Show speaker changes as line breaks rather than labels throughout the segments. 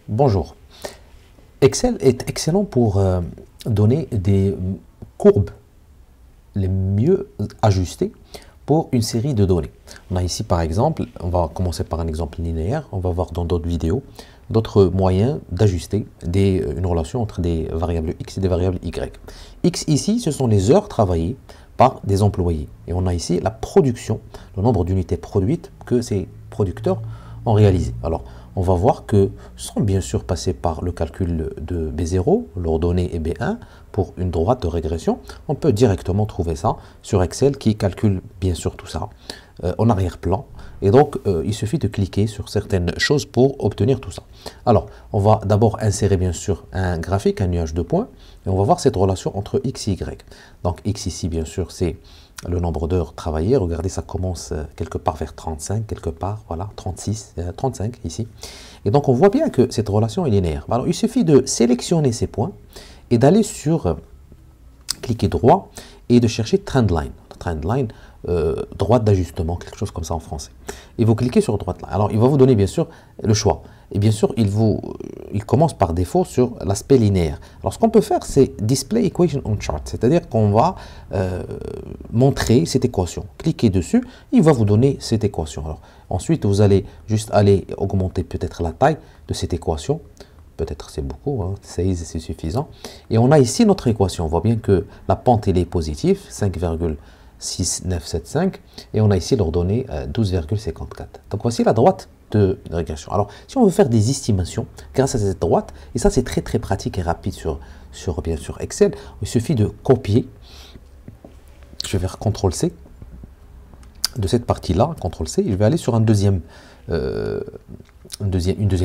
Bonjour. Excel est excellent pour donner des courbes les mieux ajustées pour une série de données. On a ici par exemple, on va commencer par un exemple linéaire, on va voir dans d'autres vidéos d'autres moyens d'ajuster une relation entre des variables x et des variables y. X ici, ce sont les heures travaillées par des employés. Et on a ici la production, le nombre d'unités produites que ces producteurs ont réalisé. Alors, on va voir que sans bien sûr passer par le calcul de B0, l'ordonnée et B1, pour une droite de régression, on peut directement trouver ça sur Excel qui calcule bien sûr tout ça en arrière-plan. Et donc, il suffit de cliquer sur certaines choses pour obtenir tout ça. Alors, on va d'abord insérer bien sûr un graphique, un nuage de points, et on va voir cette relation entre x et y. Donc, x ici, bien sûr, c'est le nombre d'heures travaillées. Regardez, ça commence quelque part vers 35, quelque part, voilà, 36, 35 ici. Et donc, on voit bien que cette relation est linéaire. Alors, il suffit de sélectionner ces points et d'aller sur cliquer droit et de chercher Trendline. Trendline, droite d'ajustement, quelque chose comme ça en français. Et vous cliquez sur droite là. Alors, il va vous donner bien sûr le choix. Et bien sûr, il commence par défaut sur l'aspect linéaire. Alors, ce qu'on peut faire, c'est Display Equation on Chart, c'est-à-dire qu'on va montrer cette équation. Cliquez dessus, il va vous donner cette équation. Alors, ensuite, vous allez juste aller augmenter peut-être la taille de cette équation. Peut-être c'est beaucoup, hein, 16 c'est suffisant. Et on a ici notre équation. On voit bien que la pente elle est positive, 5,6975. Et on a ici l'ordonnée 12,54. Donc voici la droite de régression. Alors, si on veut faire des estimations grâce à cette droite, et ça c'est très très pratique et rapide sur bien sûr Excel, il suffit de copier. Je vais faire CTRL-C de cette partie-là, CTRL-C, et je vais aller sur une deuxième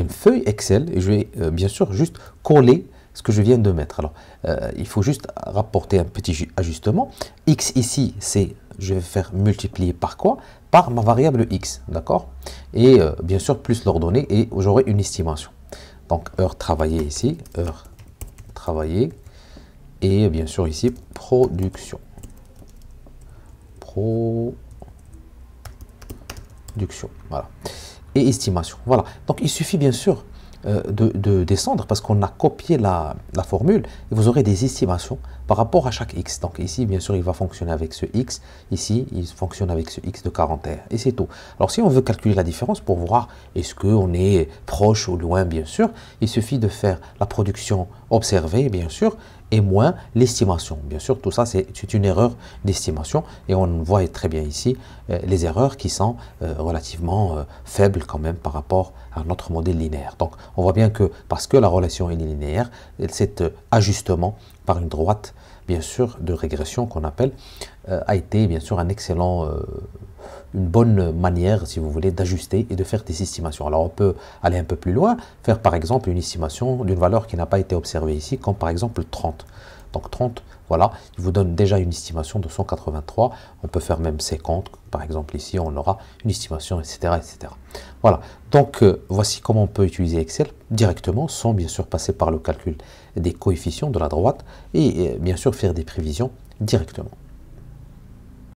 feuille Excel, et je vais bien sûr juste coller ce que je viens de mettre. Alors, il faut juste rapporter un petit ajustement. X ici, c'est, je vais faire multiplier par quoi? Par ma variable x, d'accord? Et bien sûr, plus l'ordonnée, et j'aurai une estimation. Donc, heure travaillée ici, heure travaillée, et bien sûr ici, production. Voilà. Et estimation. Voilà. Donc, il suffit bien sûr de descendre parce qu'on a copié la formule et vous aurez des estimations par rapport à chaque x. Donc, ici, bien sûr, il va fonctionner avec ce x. Ici, il fonctionne avec ce x de 41. Et c'est tout. Alors, si on veut calculer la différence pour voir est-ce qu'on est proche ou loin, bien sûr, il suffit de faire la production observée, bien sûr, et moins l'estimation. Bien sûr, tout ça, c'est une erreur d'estimation et on voit très bien ici les erreurs qui sont relativement faibles quand même par rapport à notre modèle linéaire. Donc, on voit bien que parce que la relation est linéaire, cet ajustement par une droite, bien sûr, de régression qu'on appelle, a été bien sûr une bonne manière, si vous voulez, d'ajuster et de faire des estimations. Alors, on peut aller un peu plus loin, faire par exemple une estimation d'une valeur qui n'a pas été observée ici, comme par exemple 30. Donc 30, voilà, il vous donne déjà une estimation de 183. On peut faire même 50. Par exemple, ici, on aura une estimation, etc. etc. Voilà, donc voici comment on peut utiliser Excel directement, sans bien sûr passer par le calcul des coefficients de la droite, et bien sûr faire des prévisions directement.